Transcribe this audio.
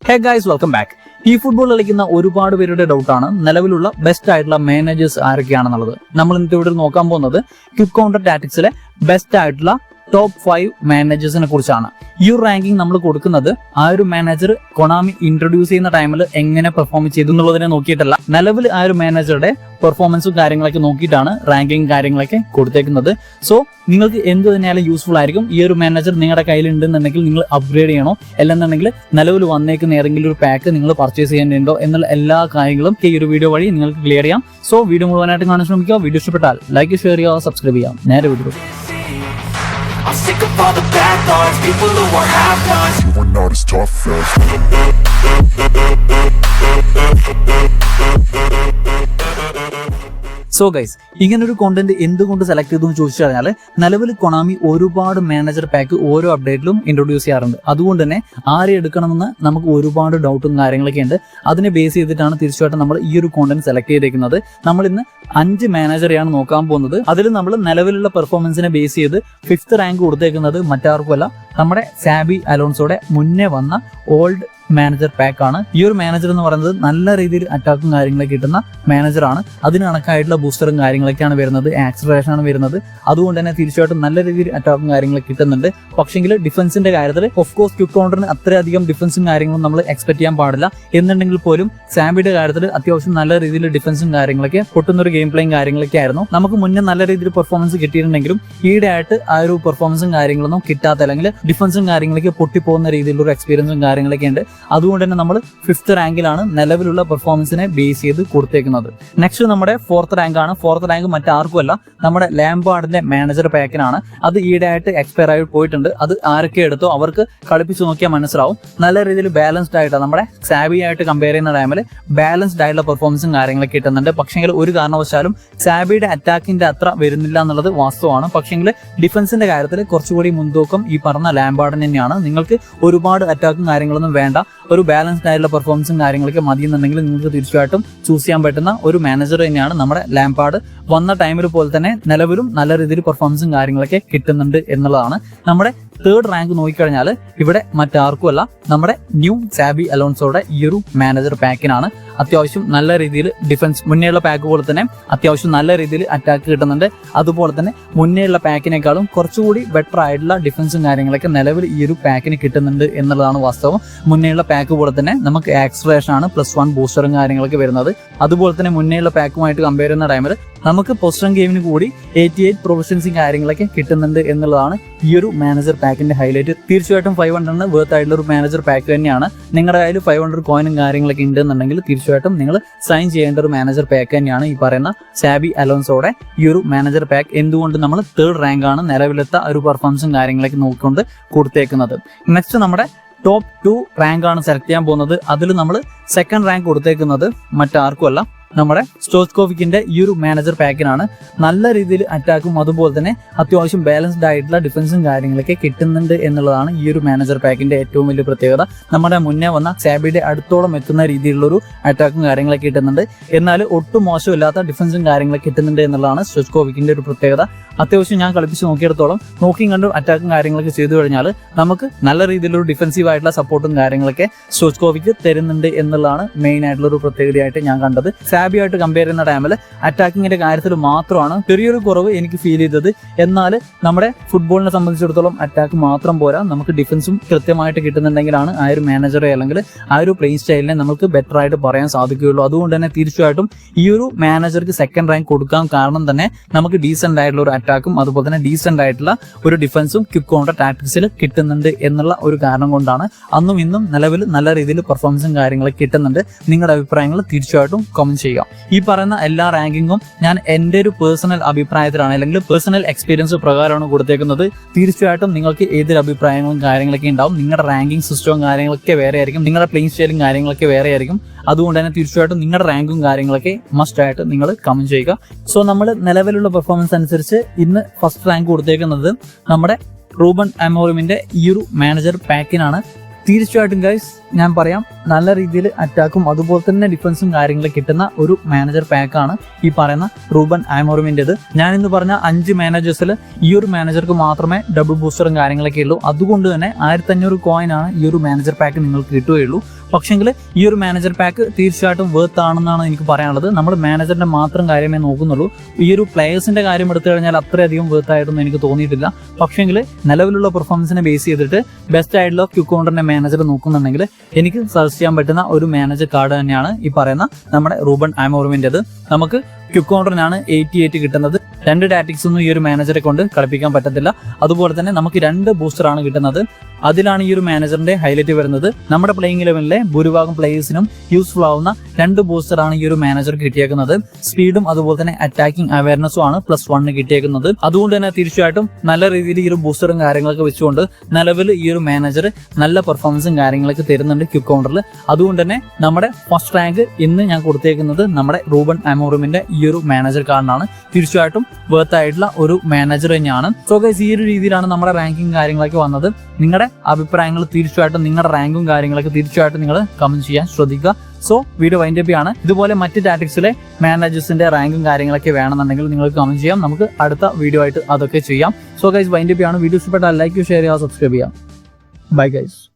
Hey guys, welcome back. ഈ football കളിക്കുന്ന ഒരുപാട് പേരുടെ ഡൗട്ടാണ് നിലവിലുള്ള ബെസ്റ്റ് ആയിട്ടുള്ള മാനേജേഴ്സ് ആരൊക്കെയാണെന്നുള്ളത്. നമ്മൾ ഇന്നത്തെ ഇവിടെ നോക്കാൻ പോകുന്നത് ക്വിക്ക് കൗണ്ടർ ടാറ്റിക്സിലെ ബെസ്റ്റ് ആയിട്ടുള്ള ടോപ്പ് 5 മാനേജേഴ്സിനെ കുറിച്ചാണ്. ഈ ഒരു റാങ്കിങ് നമ്മൾ കൊടുക്കുന്നത് ആ ഒരു മാനേജർ കൊണാമി ഇൻട്രൊഡ്യൂസ് ചെയ്യുന്ന ടൈമിൽ എങ്ങനെ പെർഫോം ചെയ്തു എന്നുള്ളതിനെ നോക്കിയിട്ടല്ല, നിലവിൽ ആ ഒരു മാനേജറുടെ പെർഫോമൻസും കാര്യങ്ങളൊക്കെ നോക്കിയിട്ടാണ് റാങ്കിങ് കാര്യങ്ങളൊക്കെ കൊടുത്തേക്കുന്നത്. സോ നിങ്ങൾക്ക് എന്ത് തന്നെയാലും യൂസ്ഫുൾ ആയിരിക്കും. ഈ ഒരു മാനേജർ നിങ്ങളുടെ കയ്യിൽ ഉണ്ടെന്നുണ്ടെങ്കിൽ നിങ്ങൾ അപ്ഗ്രേഡ് ചെയ്യണോ, അല്ലെന്നുണ്ടെങ്കിൽ നിലവിൽ വന്നേക്കുന്ന ഏതെങ്കിലും ഒരു പാക്ക് നിങ്ങൾ പർച്ചേസ് ചെയ്യേണ്ടോ എന്നുള്ള എല്ലാ കാര്യങ്ങളും ഈ ഒരു വീഡിയോ വഴി നിങ്ങൾക്ക് ക്ലിയർ ചെയ്യാം. സോ വീഡിയോ മുഴുവനായിട്ട് കാണാൻ ശ്രമിക്കുക. വീഡിയോ ഇഷ്ടപ്പെട്ടാൽ ലൈക്ക്, ഷെയർ ചെയ്യുക, സബ്സ്ക്രൈബ് ചെയ്യാം. നേരെ video. I'm sick of all the bad thoughts, people who are half-nots. You are not as tough as so guys, ഇങ്ങനൊരു കോണ്ടന്റ് എന്തുകൊണ്ട് സെലക്ട് ചെയ്തു എന്ന് ചോദിച്ചു കഴിഞ്ഞാൽ, നിലവിൽ കൊണാമി ഒരുപാട് മാനേജർ പാക്ക് ഓരോ അപ്ഡേറ്റിലും ഇൻട്രൊഡ്യൂസ് ചെയ്യാറുണ്ട്. അതുകൊണ്ട് തന്നെ ആരെ എടുക്കണമെന്ന് നമുക്ക് ഒരുപാട് ഡൗട്ടും കാര്യങ്ങളൊക്കെ ഉണ്ട്. അതിനെ ബേസ് ചെയ്തിട്ടാണ് തീർച്ചയായിട്ടും നമ്മൾ ഈ ഒരു കോണ്ടന്റ് സെലക്ട് ചെയ്തേക്കുന്നത്. നമ്മൾ ഇന്ന് 5 മാനേജറെയാണ് നോക്കാൻ പോകുന്നത്. അതിൽ നമ്മൾ നിലവിലുള്ള പെർഫോമൻസിനെ ബേസ് ചെയ്ത് 5th റാങ്ക് കൊടുത്തേക്കുന്നത് മറ്റാർക്കുമല്ല, നമ്മുടെ സാബി അലോൺസോയുടെ മുന്നേ വന്ന ഓൾഡ് മാനേജർ പാക്ക് ആണ്. ഈ ഒരു മാനേജർ എന്ന് പറയുന്നത് നല്ല രീതിയിൽ അറ്റാക്കും കാര്യങ്ങളൊക്കെ കിട്ടുന്ന മാനേജറാണ്. അതിന് കണക്കായിട്ടുള്ള ബൂസ്റ്ററും കാര്യങ്ങളൊക്കെയാണ് വരുന്നത്, ആക്സലറേഷൻ ആണ് വരുന്നത്. അതുകൊണ്ട് തന്നെ തീർച്ചയായിട്ടും നല്ല രീതിയിൽ അറ്റാക്കും കാര്യങ്ങളൊക്കെ കിട്ടുന്നുണ്ട്. പക്ഷെങ്കിൽ ഡിഫൻസിന്റെ കാര്യത്തിൽ ഓഫ് കോഴ്സ് ക്വിക്ക് കൗണ്ടറിന് അത്രയധികം ഡിഫൻസും കാര്യങ്ങളും നമ്മൾ എക്സ്പെക്ട് ചെയ്യാൻ പാടില്ല. എന്നുണ്ടെങ്കിൽ പോലും സാബിയുടെ കാര്യത്തിൽ അത്യാവശ്യം നല്ല രീതിയിൽ ഡിഫൻസും കാര്യങ്ങളൊക്കെ പൊട്ടുന്ന ഒരു ഗെയിം പ്ലേയും കാര്യങ്ങളൊക്കെ ആയിരുന്നു. നമുക്ക് മുന്നേ നല്ല രീതിയിൽ പെർഫോമൻസ് കിട്ടിയിട്ടുണ്ടെങ്കിലും ഈയിടെ ആയിട്ട് ആ ഒരു പെർഫോമൻസും കാര്യങ്ങളൊന്നും കിട്ടാത്ത, അല്ലെങ്കിൽ ഡിഫൻസും കാര്യങ്ങളൊക്കെ പൊട്ടിപ്പോകുന്ന രീതിയിലുള്ള ഒരു എക്സ്പീരിയൻസും കാര്യങ്ങളൊക്കെ ഉണ്ട്. അതുകൊണ്ട് തന്നെ നമ്മൾ 5th റാങ്കിലാണ് നിലവിലുള്ള പെർഫോമൻസിനെ ബേസ് ചെയ്ത് കൊടുത്തേക്കുന്നത്. നെക്സ്റ്റ് നമ്മുടെ 4th റാങ്ക് ആണ്. 4th റാങ്ക് മറ്റാർക്കുമല്ല, നമ്മുടെ ലാംപാർഡിന്റെ മാനേജർ പാക്കിനാണ്. അത് ഈയിടെ ആയിട്ട് എക്സ്പയർ ആയി പോയിട്ടുണ്ട്. അത് ആരൊക്കെ എടുത്തോ അവർക്ക് കളിപ്പിച്ച് നോക്കിയാൽ മനസ്സിലാവും. നല്ല രീതിയിൽ ബാലൻസ്ഡ് ആയിട്ട് നമ്മുടെ സാബി ആയിട്ട് കമ്പയർ ചെയ്യുന്ന ടൈമിൽ ബാലൻസ്ഡ് ആയിട്ടുള്ള പെർഫോമൻസും കാര്യങ്ങളൊക്കെ കിട്ടുന്നുണ്ട്. പക്ഷെങ്കിൽ ഒരു കാരണവശാലും സാബിയുടെ അറ്റാക്കിന്റെ അത്ര വരുന്നില്ല എന്നുള്ളത് വാസ്തവമാണ്. പക്ഷെങ്കിൽ ഡിഫൻസിന്റെ കാര്യത്തിൽ കുറച്ചുകൂടി മുൻതൂക്കം ഈ പറഞ്ഞ ലാംപാർഡിന് തന്നെയാണ്. നിങ്ങൾക്ക് ഒരുപാട് അറ്റാക്കും കാര്യങ്ങളൊന്നും വേണ്ട, ഒരു ബാലൻസ്ഡ് ആയിട്ടുള്ള പെർഫോമൻസും കാര്യങ്ങളൊക്കെ മതി എന്നുണ്ടെങ്കിൽ നിങ്ങൾക്ക് തീർച്ചയായിട്ടും ചൂസ് ചെയ്യാൻ പറ്റുന്ന ഒരു മാനേജർ തന്നെയാണ് നമ്മുടെ ലാംപാർഡ്. വന്ന ടൈമിൽ പോലെ തന്നെ നിലവിലും നല്ല രീതിയിൽ പെർഫോമൻസും കാര്യങ്ങളൊക്കെ കിട്ടുന്നുണ്ട് എന്നുള്ളതാണ്. നമ്മുടെ 3rd റാങ്ക് നോക്കിക്കഴിഞ്ഞാൽ ഇവിടെ മറ്റാർക്കുമല്ല, നമ്മുടെ ന്യൂ സാബി അലോൺസോയുടെ ഈ ഒരു മാനേജർ പാക്കിനാണ്. അത്യാവശ്യം നല്ല രീതിയിൽ ഡിഫൻസ് മുന്നേയുള്ള പാക്ക് പോലെ തന്നെ അത്യാവശ്യം നല്ല രീതിയിൽ അറ്റാക്ക് കിട്ടുന്നുണ്ട്. അതുപോലെ തന്നെ മുന്നേയുള്ള പാക്കിനേക്കാളും കുറച്ചുകൂടി ബെറ്റർ ആയിട്ടുള്ള ഡിഫൻസും കാര്യങ്ങളൊക്കെ നിലവിൽ ഈ ഒരു പാക്കിന് കിട്ടുന്നുണ്ട് എന്നുള്ളതാണ് വാസ്തവം. മുന്നേയുള്ള പാക്ക് പോലെ തന്നെ നമുക്ക് ആക്സലറേഷൻ ആണ് +1 ബൂസ്റ്ററും കാര്യങ്ങളൊക്കെ വരുന്നത്. അതുപോലെ തന്നെ മുന്നേയുള്ള പാക്കുമായിട്ട് കമ്പയർ ചെയ്യുന്ന ടൈമിൽ നമുക്ക് പൊസിഷൻ ഗെയിമിന് കൂടി 88 പ്രൊഫഷൻസും കാര്യങ്ങളൊക്കെ കിട്ടുന്നുണ്ട് എന്നുള്ളതാണ് ഈ ഒരു മാനേജർ പാക്കിന്റെ ഹൈലൈറ്റ്. തീർച്ചയായിട്ടും 500 വേർത്ത് ആയിട്ടുള്ള ഒരു മാനേജർ പാക്ക് തന്നെയാണ്. നിങ്ങളുടെ കയ്യിൽ 500 കോയിനും കാര്യങ്ങളൊക്കെ ഉണ്ടെന്നുണ്ടെങ്കിൽ തീർച്ചയായിട്ടും നിങ്ങൾ സൈൻ ചെയ്യേണ്ട ഒരു മാനേജർ പാക്ക് തന്നെയാണ് ഈ പറയുന്ന സാബി അലോൺസോയുടെ ഈ ഒരു മാനേജർ പാക്ക്. എന്തുകൊണ്ട് നമ്മൾ 3rd റാങ്ക് ആണ് നിലവിലത്തെ ഒരു പെർഫോമൻസും കാര്യങ്ങളൊക്കെ നോക്കിക്കൊണ്ട് കൊടുത്തേക്കുന്നത്. നെക്സ്റ്റ് നമ്മുടെ ടോപ്പ് 2 റാങ്ക് ആണ് സെലക്ട് ചെയ്യാൻ പോകുന്നത്. അതിൽ നമ്മൾ 2nd റാങ്ക് കൊടുത്തേക്കുന്നത് മറ്റാർക്കുമല്ല, നമ്മുടെ സ്റ്റോയ്ക്കോവിക്കിന്റെ ഈ ഒരു മാനേജർ പാക്കിനാണ്. നല്ല രീതിയിൽ അറ്റാക്കും അതുപോലെ തന്നെ അത്യാവശ്യം ബാലൻസ്ഡ് ആയിട്ടുള്ള ഡിഫൻസും കാര്യങ്ങളൊക്കെ കിട്ടുന്നുണ്ട് എന്നുള്ളതാണ് ഈ ഒരു മാനേജർ പാക്കിന്റെ ഏറ്റവും വലിയ പ്രത്യേകത. നമ്മുടെ മുന്നേ വന്ന സാബിയുടെ അടുത്തോളം എത്തുന്ന രീതിയിലുള്ളൊരു അറ്റാക്കും കാര്യങ്ങളൊക്കെ കിട്ടുന്നുണ്ട്. എന്നാൽ ഒട്ടും മോശമില്ലാത്ത ഡിഫൻസും കാര്യങ്ങളൊക്കെ കിട്ടുന്നുണ്ട് എന്നുള്ളതാണ് സ്റ്റോയ്ക്കോവിക്കിന്റെ ഒരു പ്രത്യേകത. അത്യാവശ്യം ഞാൻ കളിപ്പിച്ച് നോക്കിയിടത്തോളം നോക്കിയും കണ്ടും അറ്റാക്കും കാര്യങ്ങളൊക്കെ ചെയ്തു കഴിഞ്ഞാൽ നമുക്ക് നല്ല രീതിയിലൊരു ഡിഫൻസീവ് ആയിട്ടുള്ള സപ്പോർട്ടും കാര്യങ്ങളൊക്കെ സ്റ്റോയ്ക്കോവിക്ക് തരുന്നുണ്ട് എന്നുള്ളതാണ് മെയിൻ ആയിട്ടുള്ള ഒരു പ്രത്യേകതയായിട്ട് ഞാൻ കണ്ടത്. സാബിയായിട്ട് കമ്പയർ ചെയ്യുന്ന ടൈമിൽ അറ്റാക്കിങ്ങിന്റെ കാര്യത്തിൽ മാത്രമാണ് ചെറിയൊരു കുറവ് എനിക്ക് ഫീൽ ചെയ്തത്. എന്നാൽ നമ്മുടെ ഫുട്ബോളിനെ സംബന്ധിച്ചിടത്തോളം അറ്റാക്ക് മാത്രം പോരാ, നമുക്ക് ഡിഫൻസും കൃത്യമായിട്ട് കിട്ടുന്നുണ്ടെങ്കിലാണ് ആ ഒരു മാനേജറെ അല്ലെങ്കിൽ ആ ഒരു പ്ലേയിങ് സ്റ്റൈലിനെ നമുക്ക് ബെറ്റർ ആയിട്ട് പറയാൻ സാധിക്കുകയുള്ളൂ. അതുകൊണ്ട് തന്നെ തീർച്ചയായിട്ടും ഈ ഒരു മാനേജർക്ക് 2nd റാങ്ക് കൊടുക്കാൻ കാരണം തന്നെ നമുക്ക് ഡീസെന്റ് ആയിട്ടുള്ള ഒരു അറ്റാക്കും അതുപോലെ തന്നെ ഡീസെന്റ് ആയിട്ടുള്ള ഒരു ഡിഫൻസും ക്വിക്ക് കൗണ്ടർ ടാക്ടിക്സിൽ കിട്ടുന്നുണ്ട് എന്നുള്ള ഒരു കാരണം കൊണ്ടാണ്. അന്നും ഇന്നും നിലവിൽ നല്ല രീതിയിൽ പെർഫോമൻസും കാര്യങ്ങളൊക്കെ കിട്ടുന്നുണ്ട്. നിങ്ങളുടെ അഭിപ്രായങ്ങൾ തീർച്ചയായിട്ടും കമന്റ് ചെയ്യുക. ഈ പറയുന്ന എല്ലാ റാങ്കിങ്ങും ഞാൻ എൻ്റെ ഒരു പേഴ്സണൽ അഭിപ്രായത്തിലാണ് അല്ലെങ്കിൽ പേഴ്സണൽ എക്സ്പീരിയൻസ് പ്രകാരമാണ് കൊടുത്തേക്കുന്നത്. തീർച്ചയായിട്ടും നിങ്ങൾക്ക് ഏതൊരു അഭിപ്രായങ്ങളും കാര്യങ്ങളൊക്കെ ഉണ്ടാവും. നിങ്ങളുടെ റാങ്കിങ് സിസ്റ്റവും കാര്യങ്ങളൊക്കെ വേറെ ആയിരിക്കും, നിങ്ങളുടെ പ്ലേയിങ് സ്റ്റൈലും കാര്യങ്ങളൊക്കെ വേറെ ആയിരിക്കും. അതുകൊണ്ട് തന്നെ തീർച്ചയായിട്ടും നിങ്ങളുടെ റാങ്കും കാര്യങ്ങളൊക്കെ മസ്റ്റ് ആയിട്ട് നിങ്ങൾ കമന്റ് ചെയ്യുക. സോ നമ്മൾ നിലവിലുള്ള പെർഫോമൻസ് അനുസരിച്ച് ഇന്ന് 1st റാങ്ക് കൊടുത്തേക്കുന്നത് നമ്മുടെ റൂബൻ അമോറിമിന്റെ ഈ ഒരു മാനേജർ പാക്കിനാണ്. തീർച്ചയായിട്ടും ഗൈസ് ഞാൻ പറയാം, നല്ല രീതിയിൽ അറ്റാക്കും അതുപോലെ തന്നെ ഡിഫൻസും കാര്യങ്ങളും കിട്ടുന്ന ഒരു മാനേജർ പാക്കാണ് ഈ പറയുന്ന റൂബൻ ആമോറിമിൻ്റെത്. ഞാൻ ഇന്ന് പറഞ്ഞ 5 മാനേജേഴ്സിൽ ഈ ഒരു മാനേജർക്ക് മാത്രമേ ഡബിൾ ബൂസ്റ്ററും കാര്യങ്ങളൊക്കെ ഉള്ളൂ. അതുകൊണ്ട് തന്നെ 1500 കോയിനാണ് ഈ ഒരു മാനേജർ പാക്ക് നിങ്ങൾക്ക് കിട്ടുകയുള്ളൂ. പക്ഷെങ്കിൽ ഈ ഒരു മാനേജർ പാക്ക് തീർച്ചയായിട്ടും വേർത്ത് ആണെന്നാണ് എനിക്ക് പറയാനുള്ളത്. നമ്മൾ മാനേജറിന്റെ മാത്രം കാര്യമേ നോക്കുന്നുള്ളൂ. ഈ ഒരു പ്ലേയേഴ്സിന്റെ കാര്യം എടുത്തു കഴിഞ്ഞാൽ അത്രയധികം വേർത്ത് ആയിട്ടൊന്നും എനിക്ക് തോന്നിയിട്ടില്ല. പക്ഷെങ്കിൽ നിലവിലുള്ള പെർഫോമൻസിനെ ബേസ് ചെയ്തിട്ട് ബെസ്റ്റ് ആയിട്ടുള്ള ക്യൂക്കൗണ്ടറിന്റെ മാനേജർ നോക്കുന്നുണ്ടെങ്കിൽ എനിക്ക് സജസ്റ്റ് ചെയ്യാൻ പറ്റുന്ന ഒരു മാനേജർ കാർഡ് തന്നെയാണ് ഈ പറയുന്ന നമ്മുടെ റൂബൻ ആമോറിമിൻ്റെത്. നമുക്ക് ക്യൂക്കൗണ്ടറിനാണ് 88 കിട്ടുന്നത്. 2 ടാറ്റിക്സ് ഒന്നും ഈ ഒരു മാനേജറെ കൊണ്ട് കളിപ്പിക്കാൻ പറ്റത്തില്ല. അതുപോലെ തന്നെ നമുക്ക് 2 ബൂസ്റ്ററാണ് കിട്ടുന്നത്. അതിലാണ് ഈ ഒരു മാനേജറിന്റെ ഹൈലൈറ്റ് വരുന്നത്. നമ്മുടെ പ്ലേയിങ് ലെവലിലെ ഭൂരിഭാഗം പ്ലേയേഴ്സിനും യൂസ്ഫുൾ ആവുന്ന 2 ബൂസ്റ്ററാണ് ഈ ഒരു മാനേജർക്ക് കിട്ടിയേക്കുന്നത്. സ്പീഡും അതുപോലെ തന്നെ അറ്റാക്കിംഗ് അവയർനെസ്സും ആണ് +1 കിട്ടിയേക്കുന്നത്. അതുകൊണ്ട് തന്നെ തീർച്ചയായിട്ടും നല്ല രീതിയിൽ ഈ ഒരു ബൂസ്റ്ററും കാര്യങ്ങളൊക്കെ വെച്ചുകൊണ്ട് നിലവിൽ ഈ ഒരു മാനേജർ നല്ല പെർഫോമൻസും കാര്യങ്ങളൊക്കെ തരുന്നുണ്ട് ക്യൂക്കൗണ്ടറിൽ. അതുകൊണ്ട് തന്നെ നമ്മുടെ ഫസ്റ്റ് റാങ്ക് ഇന്ന് ഞാൻ കൊടുത്തേക്കുന്നത് നമ്മുടെ റൂബൻ ആമോറിമിന്റെ ഈ ഒരു മാനേജർ കാർഡിനാണ്. തീർച്ചയായിട്ടും വേർത്ത് ആയിട്ടുള്ള ഒരു മാനേജർ തന്നെയാണ്. സോ ഗൈസ്, ഈ ഒരു രീതിയിലാണ് നമ്മുടെ റാങ്കിങ് കാര്യങ്ങളൊക്കെ വന്നത്. നിങ്ങളുടെ അഭിപ്രായങ്ങൾ തീർച്ചയായിട്ടും നിങ്ങളുടെ റാങ്കും കാര്യങ്ങളൊക്കെ തീർച്ചയായിട്ടും നിങ്ങൾ കമന്റ് ചെയ്യാൻ ശ്രദ്ധിക്കുക. സോ വീഡിയോ വൈൻഡ് അപ്പ് ആണ്. ഇതുപോലെ മറ്റ് ടാറ്റിക്സിലെ മാനേജേഴ്സിന്റെ റാങ്കും കാര്യങ്ങളൊക്കെ വേണമെന്നുണ്ടെങ്കിൽ നിങ്ങൾക്ക് കമന്റ് ചെയ്യാം. നമുക്ക് അടുത്ത വീഡിയോ ആയിട്ട് അതൊക്കെ ചെയ്യാം. സോ ഗൈസ്, വൈൻഡ് അപ്പ് ആണ്. വീഡിയോ ഇഷ്ടപ്പെട്ടാൽ ലൈക്ക്, ഷെയർ ചെയ്യുക, സബ്സ്ക്രൈബ് ചെയ്യാം. Bye guys.